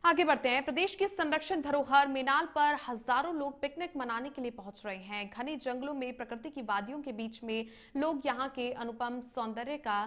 आगे बढ़ते हैं। प्रदेश की संरक्षित धरोहर मेनाल पर हजारों लोग पिकनिक मनाने के लिए पहुंच रहे हैं। घने जंगलों में प्रकृति की वादियों के बीच में लोग यहां के अनुपम सौंदर्य का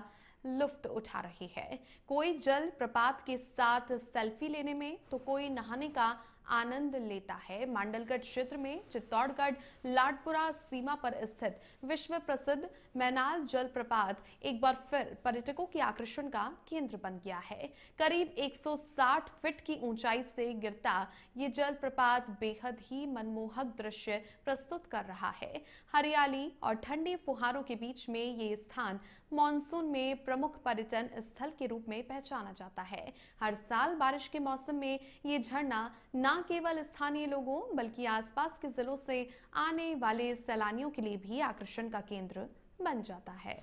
लुत्फ उठा रहे हैं। कोई जल प्रपात के साथ सेल्फी लेने में तो कोई नहाने का आनंद लेता है। मांडलगढ़ क्षेत्र में चित्तौड़गढ़ लाडपुरा सीमा पर स्थित विश्व प्रसिद्ध मेनाल जलप्रपात एक बार फिर पर्यटकों के आकर्षण का केंद्र बन गया है। करीब 160 फीट की ऊंचाई से गिरता ये जलप्रपात बेहद ही मनमोहक दृश्य प्रस्तुत कर रहा है। हरियाली और ठंडी फुहारों के बीच में ये स्थान मानसून में प्रमुख पर्यटन स्थल के रूप में पहचाना जाता है। हर साल बारिश के मौसम में ये झरना न केवल स्थानीय लोगों बल्कि आसपास के जिलों से आने वाले सैलानियों के लिए भी आकर्षण का केंद्र बन जाता है।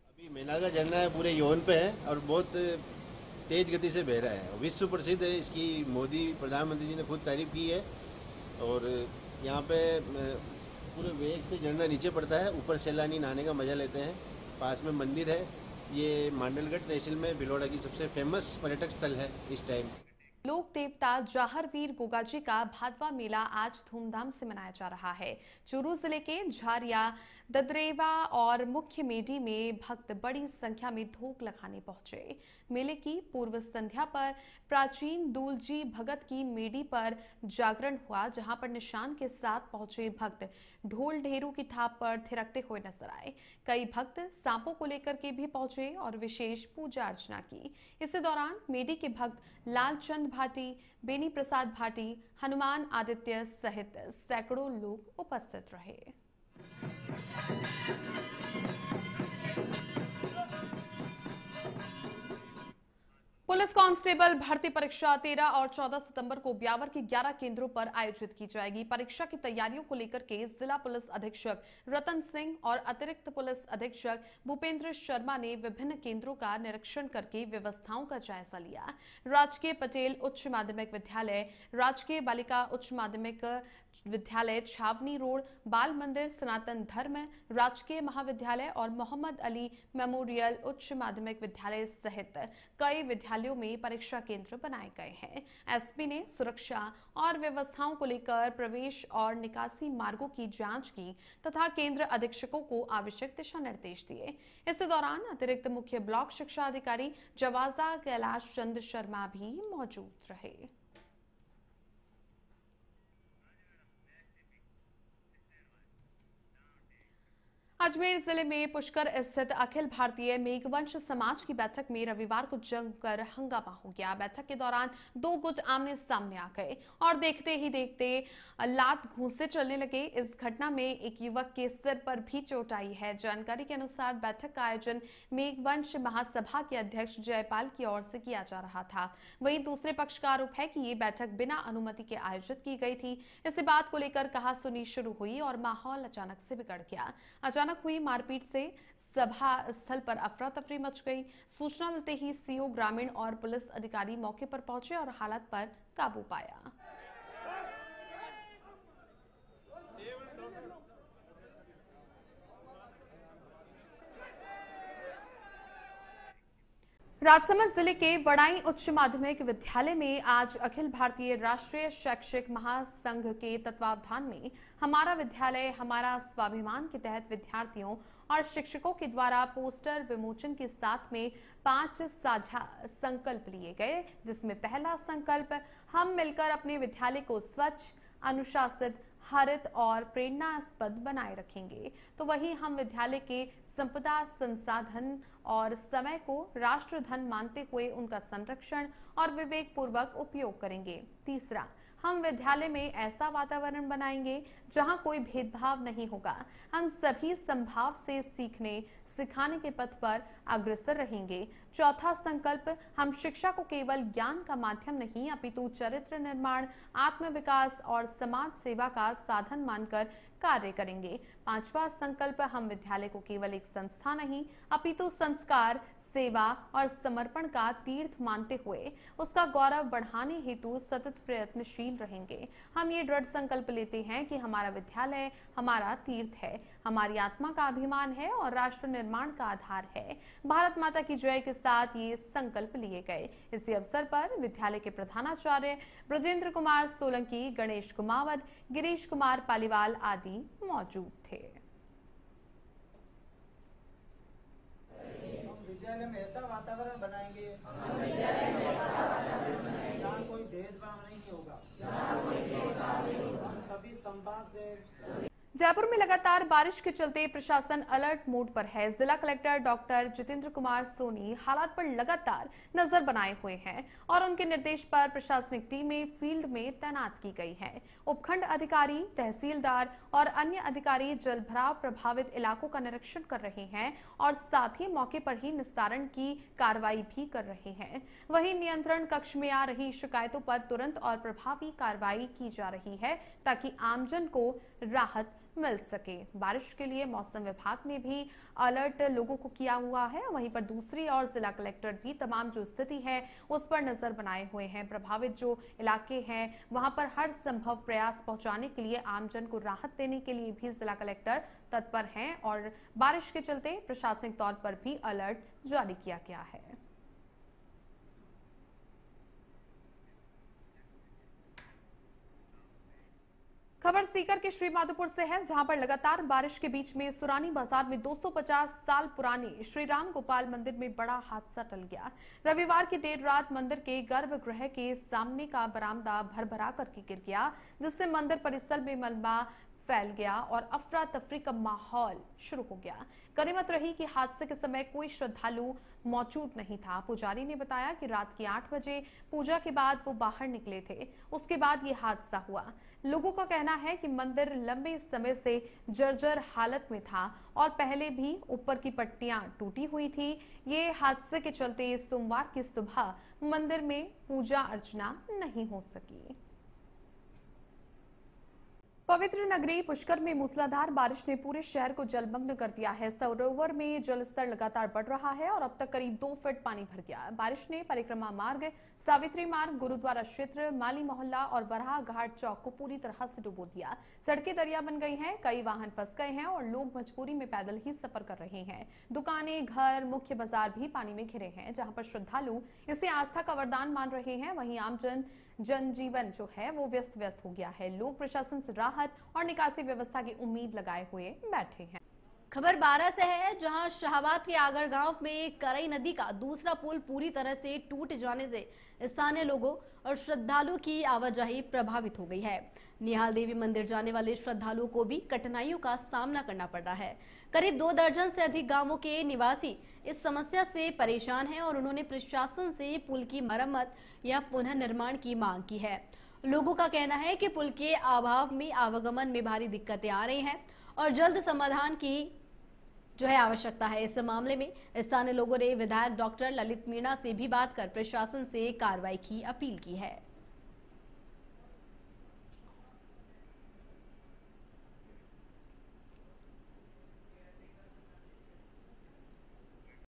अभी मेनाल का झरना है, पूरे यौन पे है और बहुत तेज गति से बह रहा है। विश्व प्रसिद्ध है, इसकी मोदी प्रधानमंत्री जी ने खुद तारीफ की है। और यहाँ पे पूरे वेग से झरना नीचे पड़ता है, ऊपर सैलानी नहाने का मजा लेते हैं। पास में मंदिर है। ये मांडलगढ़ तहसील में भिलौड़ा की सबसे फेमस पर्यटक स्थल है इस टाइम। लोक देवता जाहरवीर गोगाजी का भादवा मेला आज धूमधाम से मनाया जा रहा है। चूरू जिले के झारिया, ददरेवा और मुख्य मेडी में भक्त बड़ी संख्या में धोख लगाने पहुंचे। मेले की पूर्व संध्या पर प्राचीन दूलजी भगत की मेडी पर जागरण हुआ, जहां पर निशान के साथ पहुंचे भक्त ढोल ढेरू की थाप पर थिरकते हुए नजर आए। कई भक्त सांपों को लेकर के भी पहुंचे और विशेष पूजा अर्चना की। इसी दौरान मेडी के भक्त लालचंद भाटी, बेनी प्रसाद भाटी, हनुमान आदित्य सहित सैकड़ों लोग उपस्थित रहे। पुलिस कांस्टेबल भर्ती परीक्षा 13 और 14 सितंबर को ब्यावर के 11 केंद्रों पर आयोजित की जाएगी। परीक्षा की तैयारियों को लेकर के जिला पुलिस अधीक्षक रतन सिंह और अतिरिक्त पुलिस अधीक्षक भूपेंद्र शर्मा ने विभिन्न केंद्रों का निरीक्षण करके व्यवस्थाओं का जायजा लिया। राजकीय पटेल उच्च माध्यमिक विद्यालय, राजकीय बालिका उच्च माध्यमिक विद्यालय छावनी रोड, बाल मंदिर सनातन धर्म राजकीय महाविद्यालय और मोहम्मद अली मेमोरियल उच्च माध्यमिक विद्यालय सहित कई विद्यालयों में परीक्षा केंद्र बनाए गए हैं। एसपी ने सुरक्षा और व्यवस्थाओं को लेकर प्रवेश और निकासी मार्गों की जांच की तथा केंद्र अधीक्षकों को आवश्यक दिशा निर्देश दिए। इस दौरान अतिरिक्त मुख्य ब्लॉक शिक्षा अधिकारी जवाजा कैलाश चंद शर्मा भी मौजूद रहे। अजमेर जिले में पुष्कर स्थित अखिल भारतीय मेघवंश समाज की बैठक में रविवार को जमकर हंगामा हो गया। बैठक के दौरान दो गुट आमने सामने आ गए और देखते ही देखते लात घूंसे चलने लगे। इस घटना में एक युवक के सिर पर भी चोट आई है। जानकारी के अनुसार बैठक का आयोजन मेघवंश महासभा के अध्यक्ष जयपाल की ओर से किया जा रहा था। वहीं दूसरे पक्ष का आरोप है कि ये बैठक बिना अनुमति के आयोजित की गई थी। इसी बात को लेकर कहासुनी शुरू हुई और माहौल अचानक से बिगड़ गया। अचानक हुई मारपीट से सभा स्थल पर अफरा तफरी मच गई। सूचना मिलते ही सीओ ग्रामीण और पुलिस अधिकारी मौके पर पहुंचे और हालात पर काबू पाया। राजसमंद जिले के वड़ाई उच्च माध्यमिक विद्यालय में आज अखिल भारतीय राष्ट्रीय शैक्षिक महासंघ के तत्वावधान में हमारा विद्यालय हमारा स्वाभिमान के तहत विद्यार्थियों और शिक्षकों के द्वारा पोस्टर विमोचन के साथ में 5 साझा संकल्प लिए गए, जिसमें पहला संकल्प हम मिलकर अपने विद्यालय को स्वच्छ, अनुशासित, हरित और प्रेरणास्पद बनाए रखेंगे। तो वहीं हम विद्यालय के संपदा, संसाधन और समय को राष्ट्र धन मानते हुए उनका संरक्षण और विवेक पूर्वक उपयोग करेंगे। तीसरा, हम विद्यालय में ऐसा वातावरण बनाएंगे जहां कोई भेदभाव नहीं होगा। हम सभी संभाव से सीखने सिखाने के पथ पर अग्रसर रहेंगे। चौथा संकल्प, हम शिक्षा को केवल ज्ञान का माध्यम नहीं अपितु चरित्र निर्माण, आत्मविकास और समाज सेवा का साधन मानकर कार्य करेंगे। पांचवा संकल्प, हम विद्यालय को केवल एक संस्था नहीं अपितु संस्कार, सेवा और समर्पण का तीर्थ मानते हुए उसका गौरव बढ़ाने हेतु सतत प्रयत्नशील रहेंगे। हम ये दृढ़ संकल्प लेते हैं कि हमारा विद्यालय हमारा तीर्थ है, हमारी आत्मा का अभिमान है और राष्ट्र निर्माण का आधार है। भारत माता की जय के साथ ये संकल्प लिए गए। इसी अवसर पर विद्यालय के प्रधानाचार्य ब्रजेंद्र कुमार सोलंकी, गणेश कुमावत, गिरीश कुमार पालीवाल आदि मौजूद थे। विद्यालय में ऐसा वातावरण बनाएंगे जहाँ कोई भेदभाव नहीं होगा, हम सभी संवाद से। जयपुर में लगातार बारिश के चलते प्रशासन अलर्ट मोड पर है। जिला कलेक्टर डॉक्टर जितेंद्र कुमार सोनी हालात पर लगातार नजर बनाए हुए हैं और उनके निर्देश पर प्रशासनिक टीमें फील्ड में तैनात की गई हैं। उपखंड अधिकारी, तहसीलदार और अन्य अधिकारी जलभराव प्रभावित इलाकों का निरीक्षण कर रहे हैं और साथ ही मौके पर ही निस्तारण की कार्रवाई भी कर रहे हैं। वहीं नियंत्रण कक्ष में आ रही शिकायतों पर तुरंत और प्रभावी कार्रवाई की जा रही है ताकि आमजन को राहत मिल सके। बारिश के लिए मौसम विभाग ने भी अलर्ट लोगों को किया हुआ है। वहीं पर दूसरी ओर जिला कलेक्टर भी तमाम जो स्थिति है उस पर नजर बनाए हुए हैं। प्रभावित जो इलाके हैं वहां पर हर संभव प्रयास पहुंचाने के लिए, आमजन को राहत देने के लिए भी जिला कलेक्टर तत्पर हैं और बारिश के चलते प्रशासनिक तौर पर भी अलर्ट जारी किया गया है। खबर सीकर के श्रीमाधोपुर से है, जहां पर लगातार बारिश के बीच में सुरानी बाजार में 250 साल पुराने श्री राम गोपाल मंदिर में बड़ा हादसा टल गया। रविवार की देर रात मंदिर के गर्भगृह के सामने का बरामदा भरभरा करके गिर गया, जिससे मंदिर परिसर में मलबा फैल गया और अफरा तफरी का माहौल शुरू हो गया। गनीमत रही कि हादसे के समय कोई श्रद्धालु मौजूद नहीं था। पुजारी ने बताया कि रात के 8 बजे पूजा के बाद वो बाहर निकले थे, उसके बाद ये हादसा हुआ। लोगों का कहना है कि मंदिर लंबे समय से जर्जर हालत में था और पहले भी ऊपर की पट्टियां टूटी हुई थी। ये हादसे के चलते सोमवार की सुबह मंदिर में पूजा अर्चना नहीं हो सकी। पवित्र नगरी पुष्कर में मूसलाधार बारिश ने पूरे शहर को जलमग्न कर दिया है। सरोवर में जलस्तर लगातार बढ़ रहा है और अब तक करीब 2 फीट पानी भर गया। बारिश ने परिक्रमा मार्ग, सावित्री मार्ग, गुरुद्वारा क्षेत्र, माली मोहल्ला और वराह घाट चौक को पूरी तरह से डुबो दिया। सड़कें दरिया बन गई हैं, कई वाहन फंस गए हैं और लोग मजबूरी में पैदल ही सफर कर रहे हैं। दुकानें, घर, मुख्य बाजार भी पानी में घिरे हैं, जहां पर श्रद्धालु इसे आस्था का वरदान मान रहे हैं। वहीं आम जनजीवन जो है वो व्यस्त व्यस्त हो गया है। लोग प्रशासन से राहत और निकासी व्यवस्था की उम्मीद लगाए हुए बैठे हैं। खबर 12 से है, जहां शाहबाद के आगर गांव में करई नदी का दूसरा पुल पूरी तरह से टूट जाने से स्थानीय लोगों और श्रद्धालुओं की आवाजाही प्रभावित हो गई है। निहाल देवी मंदिर जाने वाले श्रद्धालुओं को भी कठिनाइयों का सामना करना पड़ रहा है। करीब 2 दर्जन से अधिक गांवों के निवासी इस समस्या से परेशान हैं और उन्होंने प्रशासन से पुल की मरम्मत या पुनः निर्माण की मांग की है। लोगों का कहना है कि पुल के अभाव में आवागमन में भारी दिक्कतें आ रही हैं और जल्द समाधान की आवश्यकता है। इस मामले में स्थानीय लोगों ने विधायक डॉक्टर ललित मीणा से भी बात कर प्रशासन से कार्रवाई की अपील की है।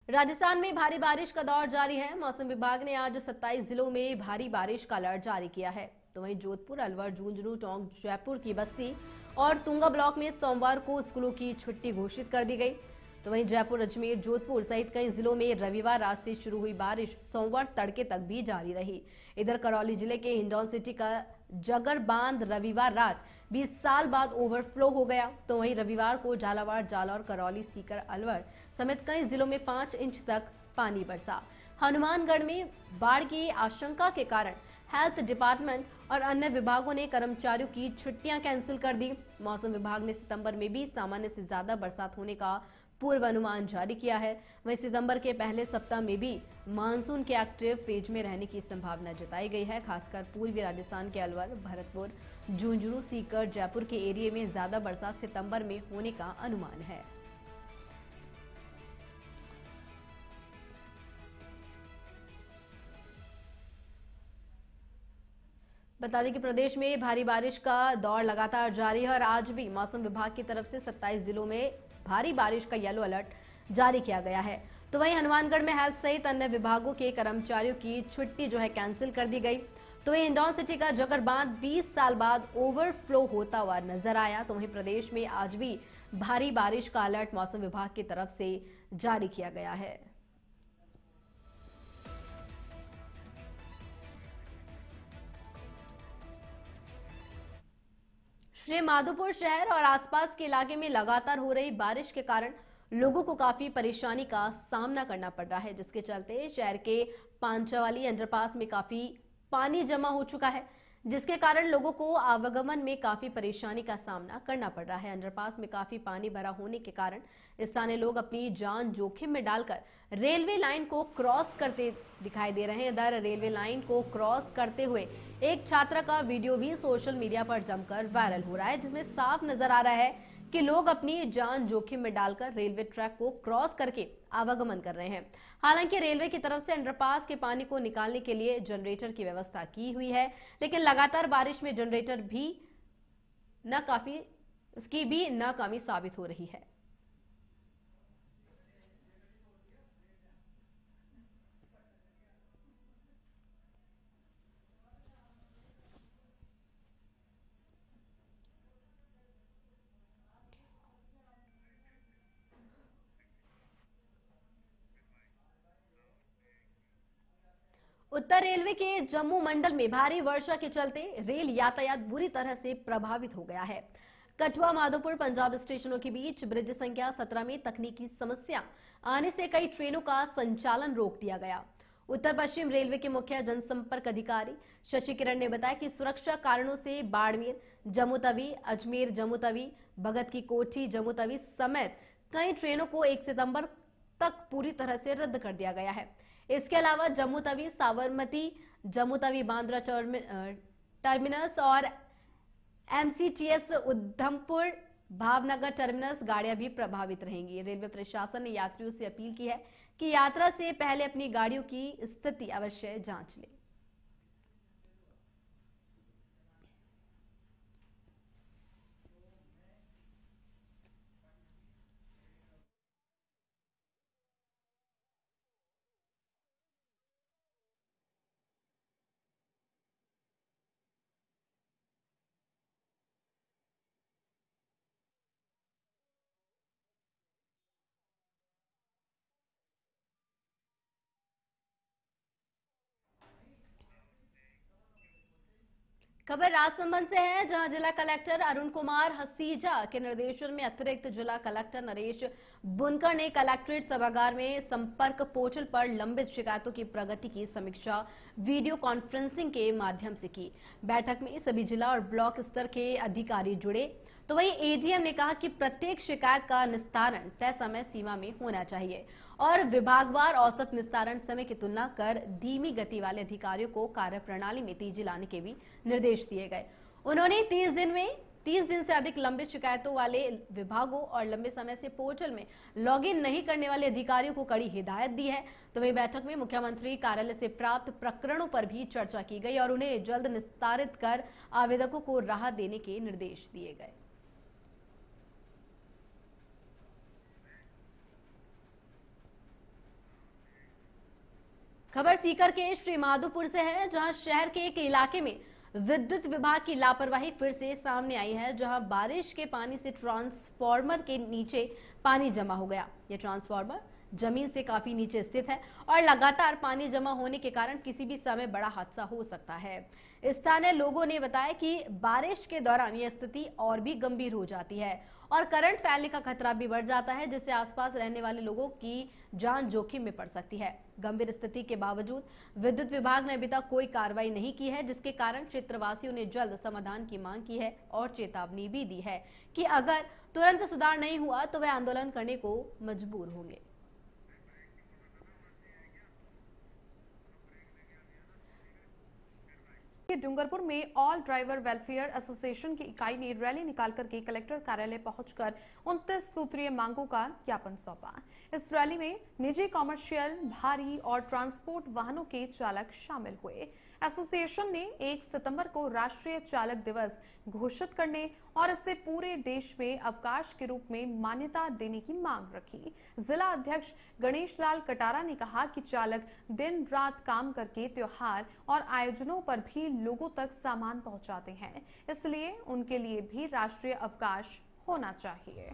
राजस्थान में भारी बारिश का दौर जारी है। मौसम विभाग ने आज 27 जिलों में भारी बारिश का अलर्ट जारी किया है। तो वहीं जोधपुर, अलवर, झुंझुनू, टोंक, जयपुर की बस्सी और तुंगा ब्लॉक में सोमवार को स्कूलों की छुट्टी घोषित कर दी गई। तो वहीं जयपुर, अजमेर, जोधपुर सहित कई जिलों में रविवार रात से शुरू हुई बारिश सोमवार तड़के तक भी जारी रही। इधर करौली जिले के हिंडौन सिटी का जगर बांध रविवार रात 20 साल बाद ओवरफ्लो हो गया। तो वहीं रविवार को झालावाड़, जालौर, करौली, सीकर, अलवर समेत कई जिलों में 5 इंच तक पानी बरसा। हनुमानगढ़ में बाढ़ की आशंका के कारण हेल्थ डिपार्टमेंट और अन्य विभागों ने कर्मचारियों की छुट्टियां कैंसिल कर दी। मौसम विभाग ने सितंबर में भी सामान्य से ज्यादा बरसात होने का पूर्वानुमान जारी किया है। वहीं सितंबर के पहले सप्ताह में भी मानसून के एक्टिव फेज में रहने की संभावना जताई गई है। खासकर पूर्वी राजस्थान के अलवर, भरतपुर, झुंझुनू, सीकर, जयपुर के एरिया में ज्यादा बरसात सितंबर में होने का अनुमान है। बता दें कि प्रदेश में भारी बारिश का दौर लगातार जारी है और आज भी मौसम विभाग की तरफ से 27 जिलों में भारी बारिश का येलो अलर्ट जारी किया गया है। तो वहीं हनुमानगढ़ में हेल्थ सहित अन्य विभागों के कर्मचारियों की छुट्टी कैंसिल कर दी गई। तो वहीं हिंडौन सिटी का जगर बांध 20 साल बाद ओवरफ्लो होता हुआ नजर आया। तो वहीं प्रदेश में आज भी भारी बारिश का अलर्ट मौसम विभाग की तरफ से जारी किया गया है। श्री माधोपुर शहर और आसपास के इलाके में लगातार हो रही बारिश के कारण लोगों को काफी परेशानी का सामना करना पड़ रहा है, जिसके चलते शहर के पांचावाली अंडरपास में काफी पानी जमा हो चुका है, जिसके कारण लोगों को आवागमन में काफी परेशानी का सामना करना पड़ रहा है। अंडरपास में काफी पानी भरा होने के कारण स्थानीय लोग अपनी जान जोखिम में डालकर रेलवे लाइन को क्रॉस करते दिखाई दे रहे हैं। इधर रेलवे लाइन को क्रॉस करते हुए एक छात्रा का वीडियो भी सोशल मीडिया पर जमकर वायरल हो रहा है, जिसमें साफ नजर आ रहा है कि लोग अपनी जान जोखिम में डालकर रेलवे ट्रैक को क्रॉस करके आवागमन कर रहे हैं। हालांकि रेलवे की तरफ से अंडरपास के पानी को निकालने के लिए जनरेटर की व्यवस्था की हुई है, लेकिन लगातार बारिश में जनरेटर भी नाकामी साबित हो रही है। उत्तर रेलवे के जम्मू मंडल में भारी वर्षा के चलते रेल यातायात बुरी तरह से प्रभावित हो गया है। कठुआ माधोपुर पंजाब स्टेशनों के बीच ब्रिज संख्या 17 में तकनीकी समस्या आने से कई ट्रेनों का संचालन रोक दिया गया। उत्तर पश्चिम रेलवे के मुख्य जनसंपर्क अधिकारी शशि किरण ने बताया कि सुरक्षा कारणों से बाड़मेर जम्मू तवी, अजमेर जम्मू तवी, भगत की कोठी जम्मू तवी समेत कई ट्रेनों को 1 सितंबर तक पूरी तरह से रद्द कर दिया गया है। इसके अलावा जम्मू तवी, साबरमती, जम्मू तवी, बांद्रा टर्मिनस और MCTS उधमपुर भावनगर टर्मिनस गाड़ियां भी प्रभावित रहेंगी। रेलवे प्रशासन ने यात्रियों से अपील की है कि यात्रा से पहले अपनी गाड़ियों की स्थिति अवश्य जांच लें। खबर राजसमंद से है, जहां जिला कलेक्टर अरुण कुमार हसीजा के निर्देशन में अतिरिक्त जिला कलेक्टर नरेश बुनकर ने कलेक्ट्रेट सभागार में संपर्क पोर्टल पर लंबित शिकायतों की प्रगति की समीक्षा वीडियो कॉन्फ्रेंसिंग के माध्यम से की। बैठक में सभी जिला और ब्लॉक स्तर के अधिकारी जुड़े, तो वहीं एडीएम ने कहा कि प्रत्येक शिकायत का निस्तारण तय समय सीमा में होना चाहिए और विभागवार औसत निस्तारण समय की तुलना कर धीमी गति वाले अधिकारियों को कार्यप्रणाली में तेजी लाने के भी निर्देश दिए गए। उन्होंने 30 दिन से अधिक लंबित शिकायतों वाले विभागों और लंबे समय से पोर्टल में लॉगिन नहीं करने वाले अधिकारियों को कड़ी हिदायत दी है। तो वहीं बैठक में मुख्यमंत्री कार्यालय से प्राप्त प्रकरणों पर भी चर्चा की गई और उन्हें जल्द निस्तारित कर आवेदकों को राहत देने के निर्देश दिए गए। खबर सीकर के श्री माधोपुर से है, जहां शहर के एक इलाके में विद्युत विभाग की लापरवाही फिर से सामने आई है, जहां बारिश के पानी से ट्रांसफार्मर के नीचे पानी जमा हो गया। यह ट्रांसफार्मर जमीन से काफी नीचे स्थित है और लगातार पानी जमा होने के कारण किसी भी समय बड़ा हादसा हो सकता है। स्थानीय लोगों ने बताया कि बारिश के दौरान यह स्थिति और भी गंभीर हो जाती है और करंट फैलने का खतरा भी बढ़ जाता है, जिससे आसपास रहने वाले लोगों की जान जोखिम में पड़ सकती है। गंभीर स्थिति के बावजूद विद्युत विभाग ने अभी तक कोई कार्रवाई नहीं की है, जिसके कारण क्षेत्रवासियों ने जल्द समाधान की मांग की है और चेतावनी भी दी है कि अगर तुरंत सुधार नहीं हुआ तो वे आंदोलन करने को मजबूर होंगे। डूंगरपुर में ऑल ड्राइवर वेलफेयर एसोसिएशन की इकाई ने रैली निकाल करके कलेक्टर कार्यालय पहुंचकर 29 सूत्रीय मांगों का ज्ञापन सौंपा। इस रैली में निजी, कॉमर्शियल, भारी और ट्रांसपोर्ट वाहनों के चालक शामिल हुए। एसोसिएशन ने 1 सितंबर को राष्ट्रीय चालक दिवस घोषित करने और इसे पूरे देश में अवकाश के रूप में मान्यता देने की मांग रखी। जिला अध्यक्ष गणेश लाल कटारा ने कहा कि चालक दिन रात काम करके त्योहार और आयोजनों पर भी लोगों तक सामान पहुंचाते हैं, इसलिए उनके लिए भी राष्ट्रीय अवकाश होना चाहिए।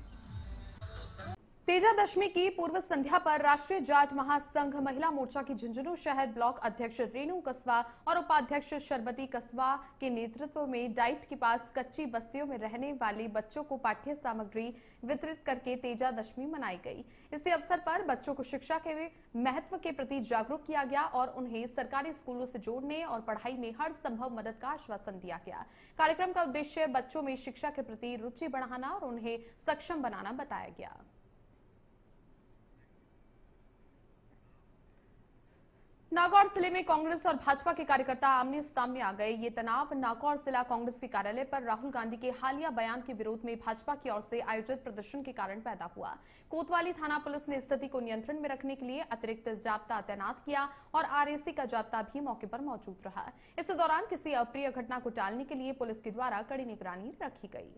तेजा दशमी की पूर्व संध्या पर राष्ट्रीय जाट महासंघ महिला मोर्चा की झुंझुनू शहर ब्लॉक अध्यक्ष रेणु कस्बा और उपाध्यक्ष शरबती कस्बा के नेतृत्व में डाइट के पास कच्ची बस्तियों में रहने वाले बच्चों को पाठ्य सामग्री वितरित करके तेजा दशमी मनाई गई। इसी अवसर पर बच्चों को शिक्षा के महत्व के प्रति जागरूक किया गया और उन्हें सरकारी स्कूलों से जोड़ने और पढ़ाई में हर संभव मदद का आश्वासन दिया गया। कार्यक्रम का उद्देश्य बच्चों में शिक्षा के प्रति रुचि बढ़ाना और उन्हें सक्षम बनाना बताया गया। नागौर जिले में कांग्रेस और भाजपा के कार्यकर्ता आमने सामने आ गए। ये तनाव नागौर जिला कांग्रेस के कार्यालय पर राहुल गांधी के हालिया बयान के विरोध में भाजपा की ओर से आयोजित प्रदर्शन के कारण पैदा हुआ। कोतवाली थाना पुलिस ने स्थिति को नियंत्रण में रखने के लिए अतिरिक्त जाब्ता तैनात किया और आरएसी का जाब्ता भी मौके पर मौजूद रहा। इस दौरान किसी अप्रिय घटना को टालने के लिए पुलिस के द्वारा कड़ी निगरानी रखी गई।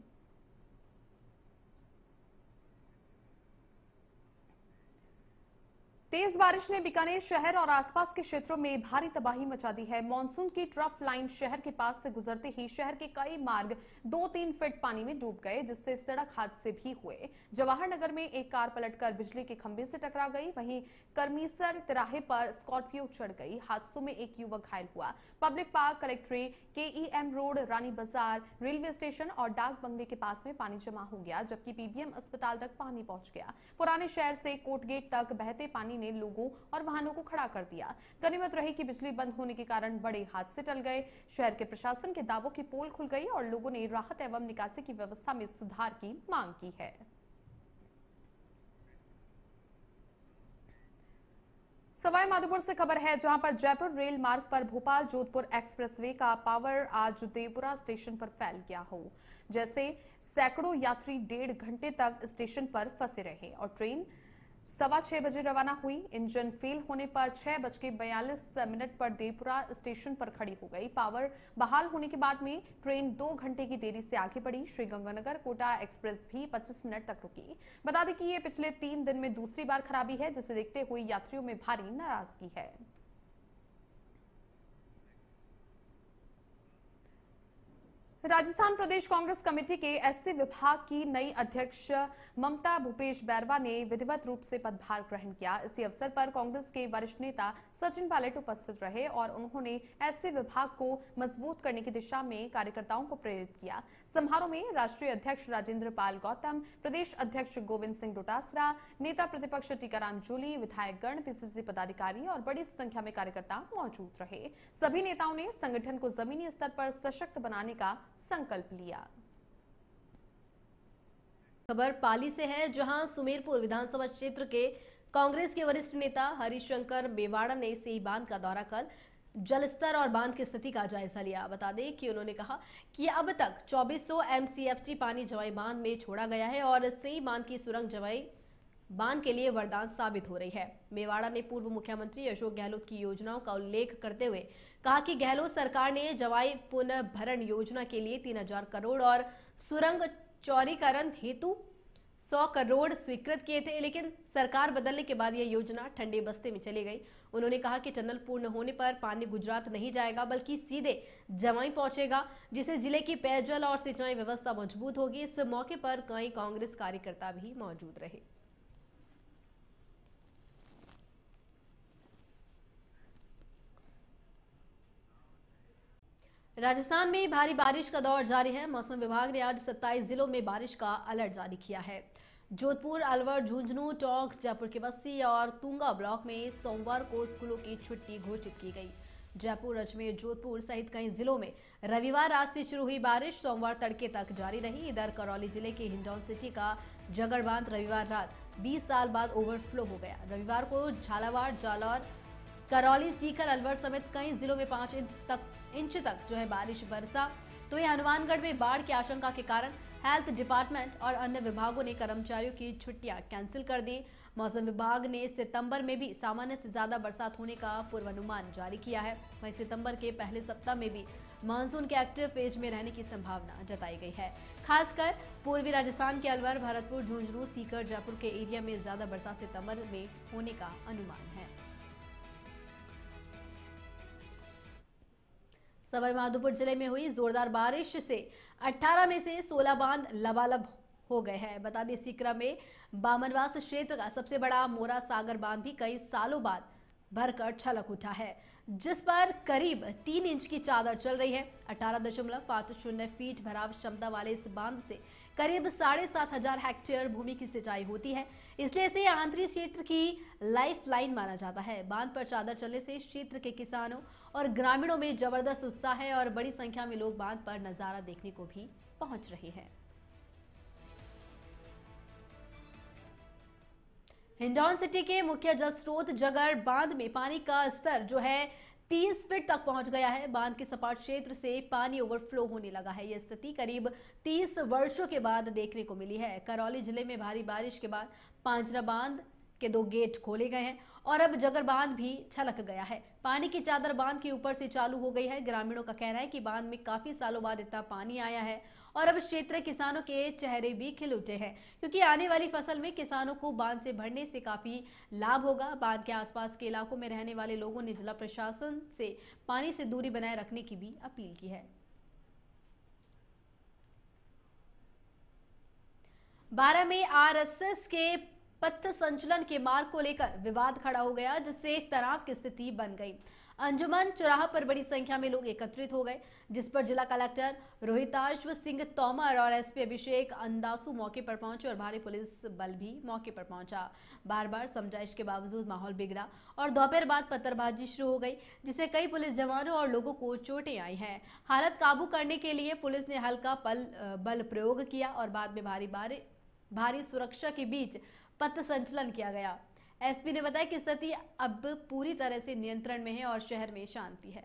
तेज बारिश ने बीकानेर शहर और आसपास के क्षेत्रों में भारी तबाही मचा दी है। मानसून की ट्रफ लाइन शहर के पास से गुजरते ही शहर के कई मार्ग 2-3 फीट पानी में डूब गए, जिससे सड़क हादसे भी हुए। जवाहर नगर में एक कार पलटकर बिजली के खंभे से टकरा गई। वहीं करमीसर तिराहे पर स्कॉर्पियो चढ़ गई। हादसों में एक युवक घायल हुआ। Public park, collectorate, KEM road, Rani Bazaar, railway station और डाक बंगले के पास में पानी जमा हो गया, जबकि पीबीएम अस्पताल तक पानी पहुंच गया। पुराने शहर से कोर्ट गेट तक बहते पानी ने लोगों और वाहनों को खड़ा कर दिया। गनीमत रही कि बिजली बंद होने के कारण बड़े हादसे टल गए। शहर के प्रशासन के दावों की पोल खुल गई और लोगों ने राहत एवं निकासी की व्यवस्था में सुधार की मांग की है। सवाई माधोपुर से खबर है, जहां पर जयपुर रेल मार्ग पर भोपाल जोधपुर एक्सप्रेसवे का पावर आज देवपुरा स्टेशन पर फैल गया हो, जैसे सैकड़ों यात्री 1.5 घंटे तक स्टेशन पर फंसे रहे और ट्रेन 6:15 बजे रवाना हुई। इंजन फेल होने पर 6:42 पर देवपुरा स्टेशन पर खड़ी हो गई। पावर बहाल होने के बाद में ट्रेन 2 घंटे की देरी से आगे बढ़ी। श्रीगंगानगर कोटा एक्सप्रेस भी 25 मिनट तक रुकी। बता दें कि ये पिछले 3 दिन में दूसरी बार खराबी है, जिसे देखते हुए यात्रियों में भारी नाराजगी है। राजस्थान प्रदेश कांग्रेस कमेटी के एससी विभाग की नई अध्यक्ष ममता भूपेश बैरवा ने विधिवत रूप से पदभार ग्रहण किया। इसी अवसर पर कांग्रेस के वरिष्ठ नेता सचिन पायलट उपस्थित रहे और उन्होंने एससी विभाग को मजबूत करने की दिशा में कार्यकर्ताओं को प्रेरित किया। समारोह में राष्ट्रीय अध्यक्ष राजेंद्र पाल गौतम, प्रदेश अध्यक्ष गोविंद सिंह डोटासरा, नेता प्रतिपक्ष टीकाराम जूली, विधायकगण, पीसीसी पदाधिकारी और बड़ी संख्या में कार्यकर्ता मौजूद रहे। सभी नेताओं ने संगठन को जमीनी स्तर पर सशक्त बनाने का संकल्प लिया। खबर पाली से है, जहां सुमेरपुर विधानसभा क्षेत्र के कांग्रेस के वरिष्ठ नेता हरिशंकर मेवाड़ा ने सेई बांध का दौरा कर जलस्तर और बांध की स्थिति का जायजा लिया। बता दें कि उन्होंने कहा कि अब तक 2400 MCFT पानी जवाई बांध में छोड़ा गया है और सेई बांध की सुरंग जवाई बांध के लिए वरदान साबित हो रही है। मेवाड़ा ने पूर्व मुख्यमंत्री अशोक गहलोत की योजनाओं का उल्लेख करते हुए कहा कि गहलोत सरकार ने जवाई पुनर्भरण योजना के लिए 3000 करोड़ और सुरंग चौड़ीकरण हेतु 100 करोड़ स्वीकृत किए थे, लेकिन सरकार बदलने के बाद यह योजना ठंडे बस्ते में चली गई। उन्होंने कहा कि टनल पूर्ण होने पर पानी गुजरात नहीं जाएगा बल्कि सीधे जवाई पहुंचेगा, जिससे जिले की पेयजल और सिंचाई व्यवस्था मजबूत होगी। इस मौके पर कई कांग्रेस कार्यकर्ता भी मौजूद रहे। राजस्थान में भारी बारिश का दौर जारी है। मौसम विभाग ने आज 27 जिलों में बारिश का अलर्ट जारी किया है। जोधपुर, अलवर, झुंझुनू, टोंक, जयपुर के बस्सी और तुंगा ब्लॉक में सोमवार को स्कूलों की छुट्टी घोषित की गई। जयपुर, अजमेर, जोधपुर सहित कई जिलों में रविवार रात से शुरू हुई बारिश सोमवार तड़के तक जारी रही। इधर करौली जिले के हिंडौन सिटी का जगड़ बांध रविवार रात 20 साल बाद ओवरफ्लो हो गया। रविवार को झालावाड़, जालौर, करौली, सीकर, अलवर समेत कई जिलों में 5 इंच तक जो है बारिश बरसा। तो ये हनुमानगढ़ में बाढ़ की आशंका के कारण हेल्थ डिपार्टमेंट और अन्य विभागों ने कर्मचारियों की छुट्टियां कैंसिल कर दी। मौसम विभाग ने सितंबर में भी सामान्य से ज्यादा बरसात होने का पूर्वानुमान जारी किया है। वहीं सितंबर के पहले सप्ताह में भी मानसून के एक्टिव फेज में रहने की संभावना जताई गई है। खासकर पूर्वी राजस्थान के अलवर, भरतपुर, झुंझुनू, सीकर, जयपुर के एरिया में ज्यादा बरसात सितंबर में होने का अनुमान है। सवाई माधोपुर जिले में हुई जोरदार बारिश से 18 में से 16 बांध लबालब हो गए हैं। बता दें इसी क्रम में बामनवास क्षेत्र का सबसे बड़ा मोरा सागर बांध भी कई सालों बाद भरकर छलक उठा है, जिस पर करीब 3 इंच की चादर चल रही है। 18.50 फीट भराव क्षमता वाले इस बांध से करीब 7,500 हेक्टेयर भूमि की सिंचाई होती है, इसलिए इसे आंतरिक क्षेत्र की लाइफलाइन माना जाता है। बांध पर चादर चलने से क्षेत्र के किसानों और ग्रामीणों में जबरदस्त उत्साह है और बड़ी संख्या में लोग बांध पर नजारा देखने को भी पहुंच रहे हैं। हिंडौन सिटी के मुख्य जल स्रोत जगर बांध में पानी का स्तर जो है 30 फीट तक पहुंच गया है। बांध के सपाट क्षेत्र से पानी ओवरफ्लो होने लगा है। यह स्थिति करीब 30 वर्षों के बाद देखने को मिली है। करौली जिले में भारी बारिश के बाद पांचरा बांध के 2 गेट खोले गए हैं और अब जगर बांध भी छलक गया है। पानी की चादर बांध के ऊपर से चालू हो गई है। ग्रामीणों का कहना है कि बांध में काफी सालों बाद इतना पानी आया है और अब क्षेत्र किसानों के चेहरे भी खिल उठे हैं, क्योंकि आने वाली फसल में किसानों को बांध से भरने से काफी लाभ होगा। बांध के आसपास के इलाकों में रहने वाले लोगों ने जिला प्रशासन से पानी से दूरी बनाए रखने की भी अपील की है। 12 में आरएसएस के पथ संचलन के मार्ग को लेकर विवाद खड़ा हो गया, जिससे तनाव की स्थिति बन गई। अंजुमन चौराहा पर बड़ी संख्या में लोग एकत्रित हो गए, जिस पर जिला कलेक्टर रोहिताश्व सिंह तोमर और एसपी अभिषेक अंदासु मौके पर पहुंचे और भारी पुलिस बल भी मौके पर पहुंचा। बार बार समझाइश के बावजूद माहौल बिगड़ा और दोपहर बाद पत्थरबाजी शुरू हो गई, जिससे कई पुलिस जवानों और लोगों को चोटें आई हैं। हालत काबू करने के लिए पुलिस ने हल्का बल प्रयोग किया और बाद में भारी सुरक्षा के बीच पथ संचलन किया गया। एसपी ने बताया कि स्थिति अब पूरी तरह से नियंत्रण में है और शहर में शांति है।